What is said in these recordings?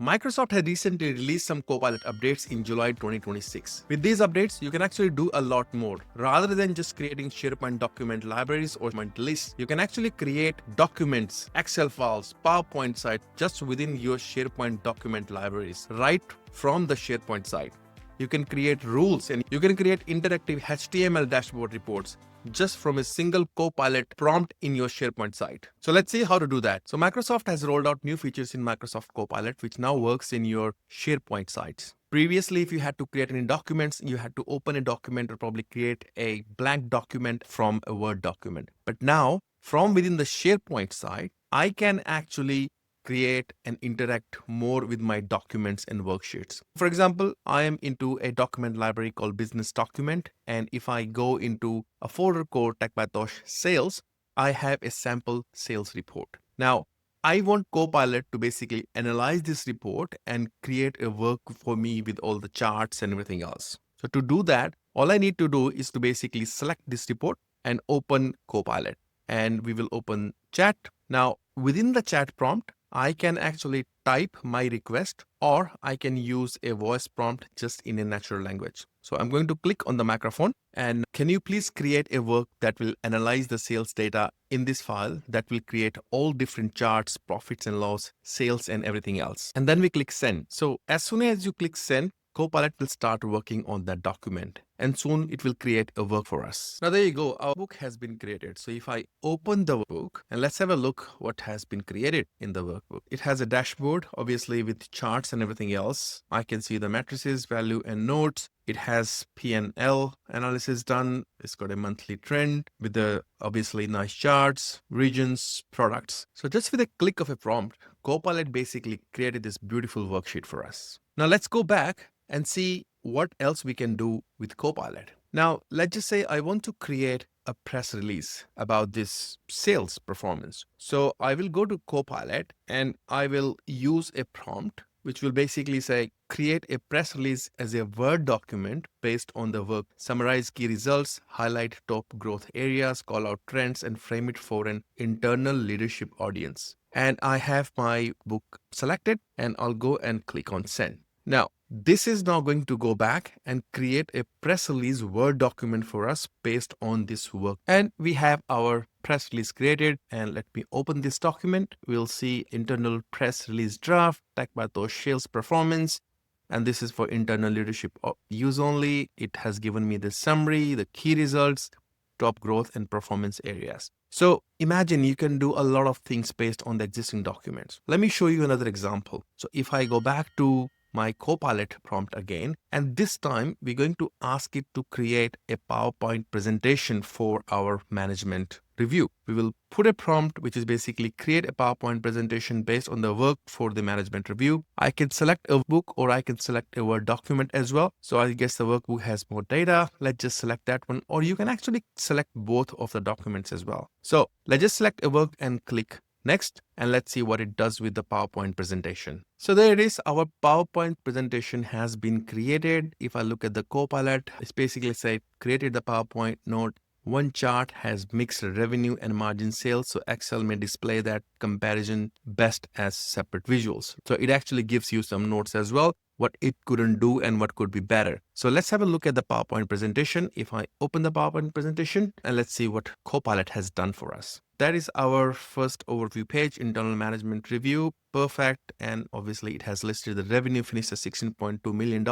Microsoft has recently released some Copilot updates in July 2026. With these updates, you can actually do a lot more. Rather than just creating SharePoint document libraries or lists, you can actually create documents, Excel files, PowerPoint sites just within your SharePoint document libraries, right from the SharePoint site. You can create rules and you can create interactive HTML dashboard reports just from a single Copilot prompt in your SharePoint site. So let's see how to do that. So Microsoft has rolled out new features in Microsoft Copilot, which now works in your SharePoint sites. Previously, if you had to create any documents, you had to open a document or probably create a blank document from a Word document. But now, from within the SharePoint site, I can actually create and interact more with my documents and worksheets. For example, I am into a document library called Business Document. And if I go into a folder called TechByTosh Sales, I have a sample sales report. Now, I want Copilot to basically analyze this report and create a work for me with all the charts and everything else. So to do that, all I need to do is to basically select this report and open Copilot. And we will open chat. Now, within the chat prompt, I can actually type my request or I can use a voice prompt just in a natural language. So I'm going to click on the microphone and can you please create a work that will analyze the sales data in this file that will create all different charts, profits and loss, sales and everything else. And then we click send. So as soon as you click send, Copilot will start working on that document and soon it will create a work for us. Now there you go, our book has been created. So if I open the workbook and let's have a look what has been created in the workbook. It has a dashboard, obviously with charts and everything else. I can see the matrices, value and notes. It has P&L analysis done. It's got a monthly trend with the obviously nice charts, regions, products. So just with a click of a prompt, Copilot basically created this beautiful worksheet for us. Now let's go back and see what else we can do with Copilot. Now, let's just say I want to create a press release about this sales performance. So I will go to Copilot and I will use a prompt which will basically say, create a press release as a Word document based on the work. Summarize key results, highlight top growth areas, call out trends, and frame it for an internal leadership audience. And I have my book selected and I'll go and click on send. Now, this is now going to go back and create a press release Word document for us based on this work. And we have our press release created. And let me open this document. We'll see internal press release draft, TechByTosh sales performance. And this is for internal leadership use only. It has given me the summary, the key results, top growth and performance areas. So imagine you can do a lot of things based on the existing documents. Let me show you another example. So if I go back to my Copilot prompt again, and this time we're going to ask it to create a PowerPoint presentation for our management review. We will put a prompt which is basically create a PowerPoint presentation based on the work for the management review. I can select a book or I can select a Word document as well. So I guess the workbook has more data. Let's just select that one, or you can actually select both of the documents as well. So let's just select a work and click next, and let's see what it does with the PowerPoint presentation. So there it is. Our PowerPoint presentation has been created. If I look at the Copilot, it's basically say created the PowerPoint note. One chart has mixed revenue and margin sales. So Excel may display that comparison best as separate visuals. So it actually gives you some notes as well, what it couldn't do and what could be better. So let's have a look at the PowerPoint presentation. If I open the PowerPoint presentation and let's see what Copilot has done for us. That is our first overview page, internal management review, perfect. And obviously it has listed the revenue finished at $16.2 million,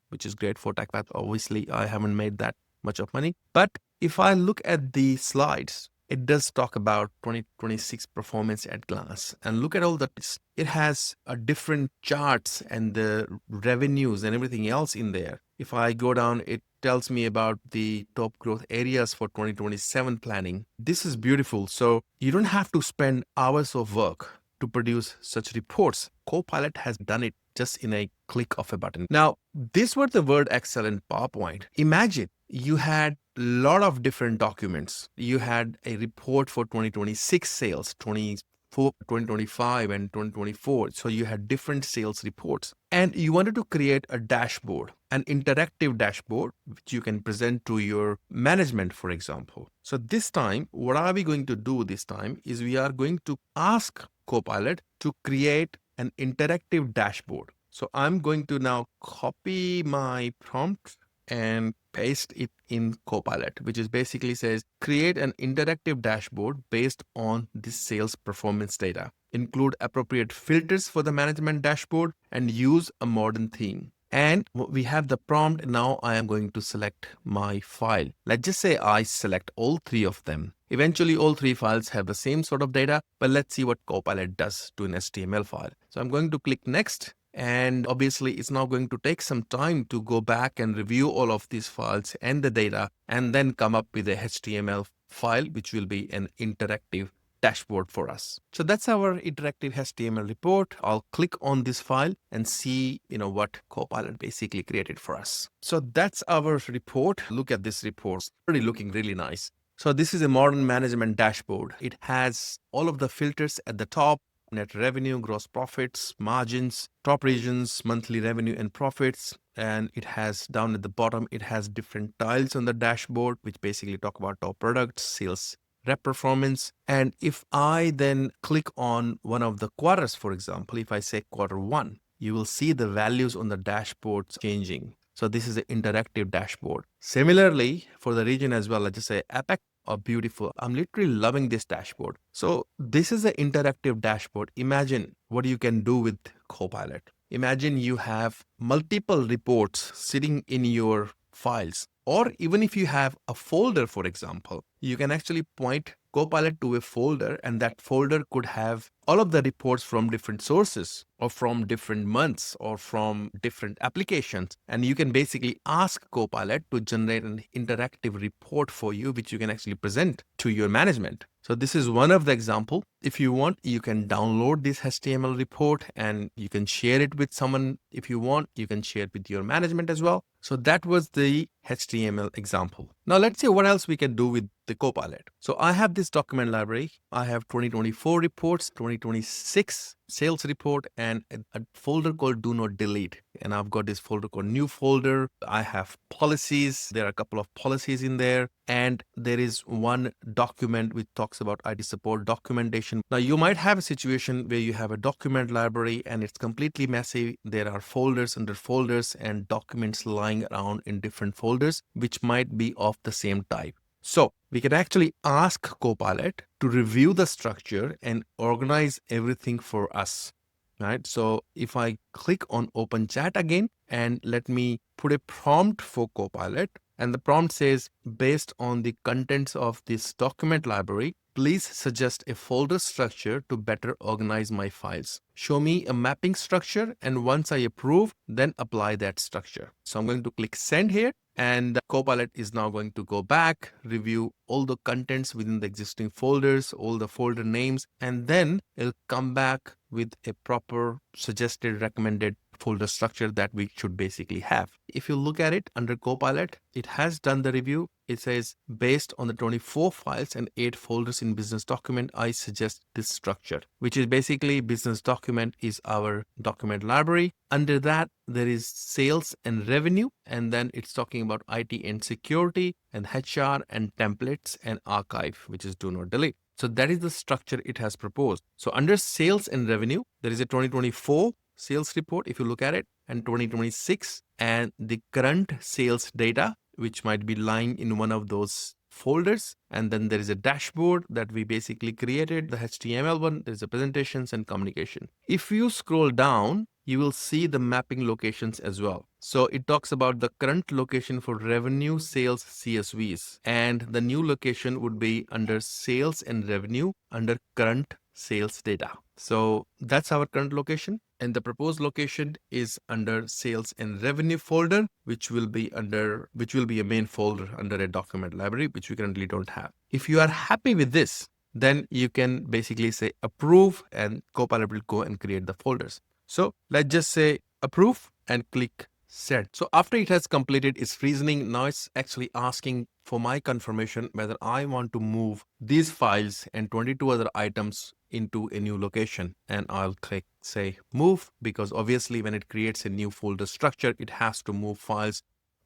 which is great for TechByTosh. Obviously I haven't made that much of money. But if I look at the slides, it does talk about 2026 performance at glance. And look at all that. It has a different charts and the revenues and everything else in there. If I go down, it tells me about the top growth areas for 2027 planning. This is beautiful. So you don't have to spend hours of work to produce such reports. Copilot has done it just in a click of a button. Now, these were the Word, Excel, and PowerPoint. Imagine you had a lot of different documents. You had a report for 2026 sales, 2025 and 2024. So you had different sales reports and you wanted to create a dashboard, an interactive dashboard, which you can present to your management, for example. So this time, what are we going to do this time is we are going to ask Copilot to create an interactive dashboard. So I'm going to now copy my prompt and paste it in Copilot, which is basically says create an interactive dashboard based on the sales performance data. Include appropriate filters for the management dashboard and use a modern theme. And we have the prompt. Now I am going to select my file. Let's just say I select all three of them. Eventually, all three files have the same sort of data, but let's see what Copilot does to an HTML file. So I'm going to click next. And obviously, it's now going to take some time to go back and review all of these files and the data, and then come up with a HTML file, which will be an interactive dashboard for us. So that's our interactive HTML report. I'll click on this file and see, what Copilot basically created for us. So that's our report. Look at this report. It's already looking really nice. So this is a modern management dashboard. It has all of the filters at the top: net revenue, gross profits, margins, top regions, monthly revenue and profits. And it has down at the bottom, it has different tiles on the dashboard, which basically talk about top products, sales rep performance. And if I then click on one of the quarters, for example, if I say Q1, you will see the values on the dashboard changing. So this is an interactive dashboard. Similarly, for the region as well, let's just say APAC. Oh, beautiful. I'm literally loving this dashboard. So this is an interactive dashboard. Imagine what you can do with Copilot. Imagine you have multiple reports sitting in your files, or even if you have a folder, for example, you can actually point Copilot to a folder, and that folder could have all of the reports from different sources, or from different months, or from different applications. And you can basically ask Copilot to generate an interactive report for you, which you can actually present to your management. So this is one of the example. If you want, you can download this HTML report and you can share it with someone. If you want, you can share it with your management as well. So that was the HTML example. Now let's see what else we can do with the Copilot. So I have this document library. I have 2024 reports, 2026 sales report, and a folder called do not delete. And I've got this folder called new folder. I have policies. There are a couple of policies in there. And there is one document which talks about IT support documentation. Now you might have a situation where you have a document library and it's completely messy. There are folders under folders and documents lying around in different folders, which might be of the same type. So we can actually ask Copilot to review the structure and organize everything for us, right? So if I click on open chat again, and let me put a prompt for Copilot, and the prompt says, based on the contents of this document library, please suggest a folder structure to better organize my files. Show me a mapping structure, and once I approve, then apply that structure. So I'm going to click send here, and Copilot is now going to go back, review all the contents within the existing folders, all the folder names, and then it'll come back with a proper suggested recommended folder structure that we should basically have. If you look at it under Copilot, it has done the review. It says, based on the 24 files and 8 folders in business document, I suggest this structure, which is basically business document is our document library. Under that, there is sales and revenue, and then it's talking about IT and security and HR and templates and archive, which is do not delete. So that is the structure it has proposed. So under sales and revenue, there is a 2024 sales report, if you look at it, and 2026, and the current sales data, which might be lying in one of those folders. And then there is a dashboard that we basically created, the HTML one. There's a presentations and communication. If you scroll down, you will see the mapping locations as well. So it talks about the current location for revenue, sales, CSVs, and the new location would be under sales and revenue under current sales data. So that's our current location, and the proposed location is under sales and revenue folder, which will be a main folder under a document library, which we currently don't have. If you are happy with this, then you can basically say approve, and Copilot will go and create the folders. So let's just say approve and click send. So after it has completed its reasoning, now it's actually asking for my confirmation whether I want to move these files and 22 other items into a new location. And I'll click say move, because obviously when it creates a new folder structure, it has to move files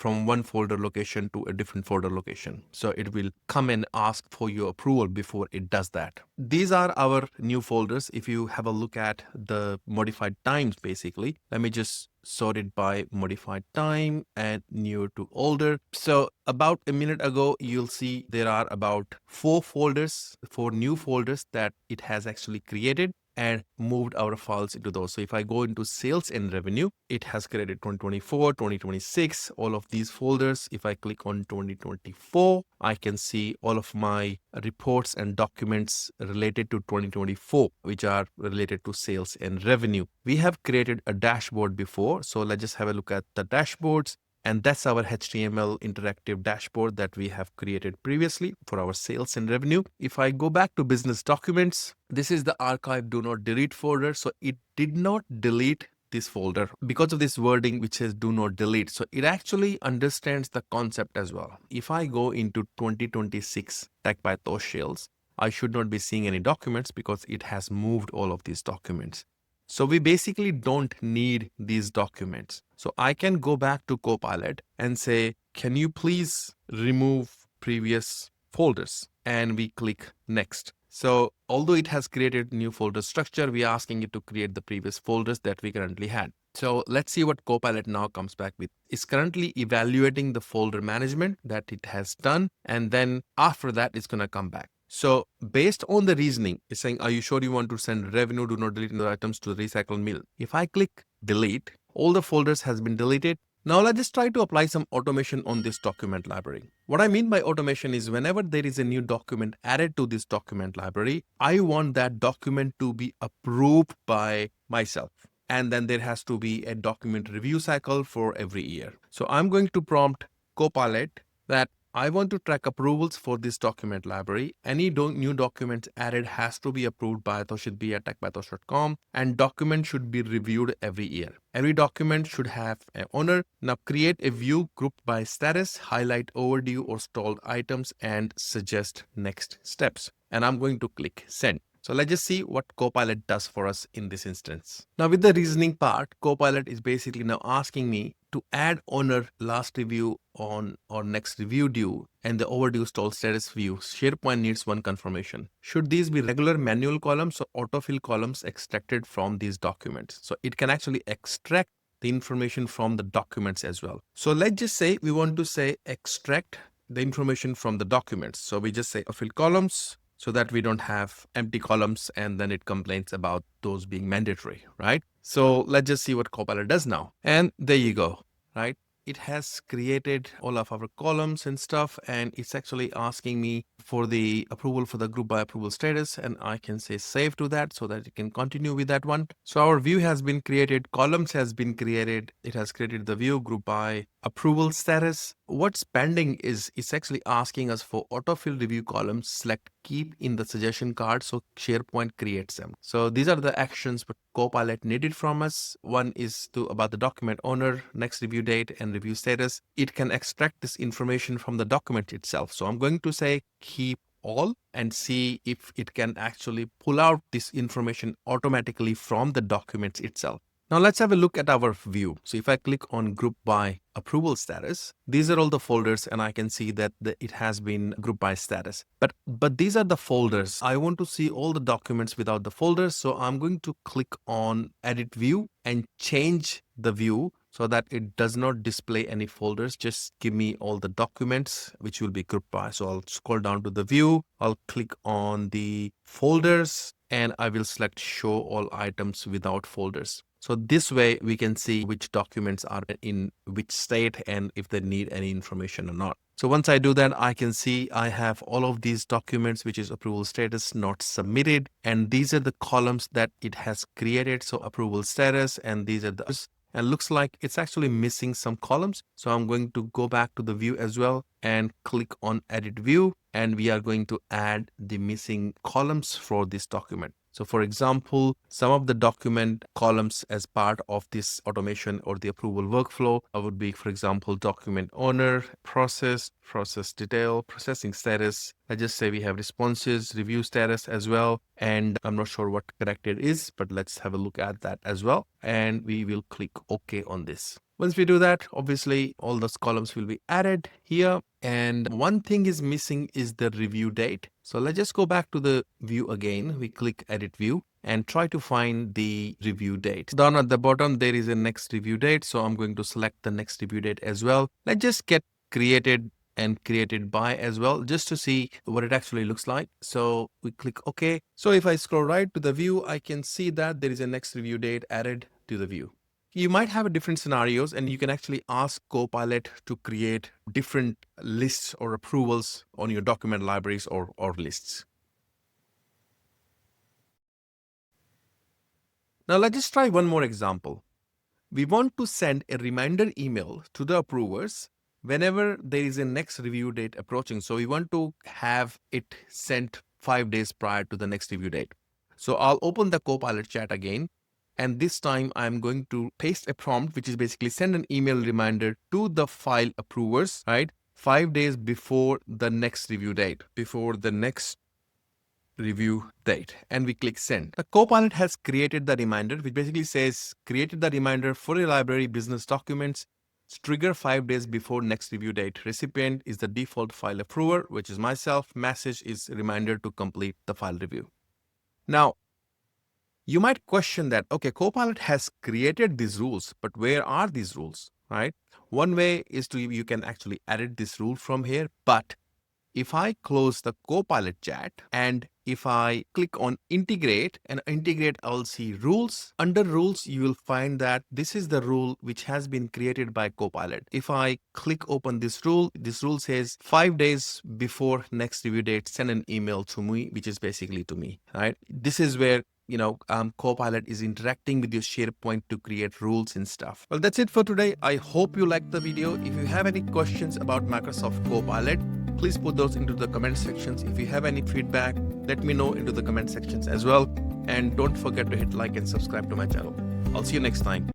from one folder location to a different folder location. So it will come and ask for your approval before it does that. These are our new folders. If you have a look at the modified times, basically, let me just sort it by modified time and newer to older. So about a minute ago, you'll see there are about four new folders that it has actually created and moved our files into those. So if I go into sales and revenue, it has created 2024, 2026, all of these folders. If I click on 2024, I can see all of my reports and documents related to 2024, which are related to sales and revenue. We have created a dashboard before. So let's just have a look at the dashboards. And that's our HTML interactive dashboard that we have created previously for our sales and revenue. If I go back to business documents, this is the archive do not delete folder. So it did not delete this folder because of this wording which says do not delete. So it actually understands the concept as well. If I go into 2026 TechByTosh sales, I should not be seeing any documents because it has moved all of these documents. So we basically don't need these documents. So I can go back to Copilot and say, can you please remove previous folders? And we click next. So although it has created new folder structure, we are asking it to create the previous folders that we currently had. So let's see what Copilot now comes back with. It's currently evaluating the folder management that it has done. And then after that, it's going to come back. So based on the reasoning, it's saying, are you sure you want to send revenue, do not delete the items to the recycle mill? If I click delete, all the folders has been deleted. Now let's just try to apply some automation on this document library. What I mean by automation is whenever there is a new document added to this document library, I want that document to be approved by myself. And then there has to be a document review cycle for every year. So I'm going to prompt Copilot that I want to track approvals for this document library. Any new documents added has to be approved by toshidb@techbytosh.com, and document should be reviewed every year. Every document should have an owner. Now create a view grouped by status, highlight overdue or stalled items, and suggest next steps. And I'm going to click send. So let's just see what Copilot does for us in this instance. Now with the reasoning part, Copilot is basically now asking me to add owner last review on or next review due and the overdue stall status view. SharePoint needs one confirmation. Should these be regular manual columns or autofill columns extracted from these documents? So it can actually extract the information from the documents as well. So let's just say we want to say extract the information from the documents. So we just say autofill columns, so that we don't have empty columns and then it complains about those being mandatory, right? So let's just see what Copilot does now. And there you go, right? It has created all of our columns and stuff, and it's actually asking me for the approval for the group by approval status, and I can say save to that so that it can continue with that one. So our view has been created, columns has been created, it has created the view group by approval status. What's pending is it's actually asking us for autofill review columns, select keep in the suggestion card so SharePoint creates them. So these are the actions what Copilot needed from us. One is about the document owner, next review date, and review status. It can extract this information from the document itself. So I'm going to say keep all and see if it can actually pull out this information automatically from the documents itself. Now let's have a look at our view. So if I click on group by approval status, these are all the folders and I can see that it has been grouped by status. But these are the folders. I want to see all the documents without the folders. So I'm going to click on edit view and change the view so that it does not display any folders. Just give me all the documents which will be grouped by. So I'll scroll down to the view. I'll click on the folders and I will select show all items without folders. So this way we can see which documents are in which state and if they need any information or not. So once I do that, I can see I have all of these documents, which is approval status not submitted. And these are the columns that it has created. So approval status, and these are the, and looks like it's actually missing some columns. So I'm going to go back to the view as well and click on edit view. And we are going to add the missing columns for this document. So for example, some of the document columns as part of this automation or the approval workflow would be, for example, document owner, process detail, processing status. Let's just say we have responses, review status as well. And I'm not sure what corrected is, but let's have a look at that as well. And we will click OK on this. Once we do that, obviously all those columns will be added here. And one thing is missing is the review date. So let's just go back to the view again. We click edit view and try to find the review date. Down at the bottom, there is a next review date. So I'm going to select the next review date as well. Let's just get created and created by as well, just to see what it actually looks like. So we click OK. So if I scroll right to the view, I can see that there is a next review date added to the view. You might have different scenarios and you can actually ask Copilot to create different lists or approvals on your document libraries or lists. Now let's just try one more example. We want to send a reminder email to the approvers whenever there is a next review date approaching. So we want to have it sent 5 days prior to the next review date. So I'll open the Copilot chat again. And this time I'm going to paste a prompt, which is basically send an email reminder to the file approvers, right? 5 days before the next review date, and we click send. The Copilot has created the reminder, which basically says created the reminder for a library business documents, trigger 5 days before next review date. Recipient is the default file approver, which is myself. Message is reminder to complete the file review. Now, you might question that, okay, Copilot has created these rules, but where are these rules, right? One way is you can actually edit this rule from here, but if I close the Copilot chat and if I click on integrate and integrate, I'll see rules. Under rules, you will find that this is the rule which has been created by Copilot. If I click open this rule says 5 days before next review date, send an email to me, which is basically to me, right? This is where Copilot is interacting with your SharePoint to create rules and stuff. Well, that's it for today. I hope you liked the video. If you have any questions about Microsoft Copilot, please put those into the comment sections. If you have any feedback, let me know into the comment sections as well. And don't forget to hit like and subscribe to my channel. I'll see you next time.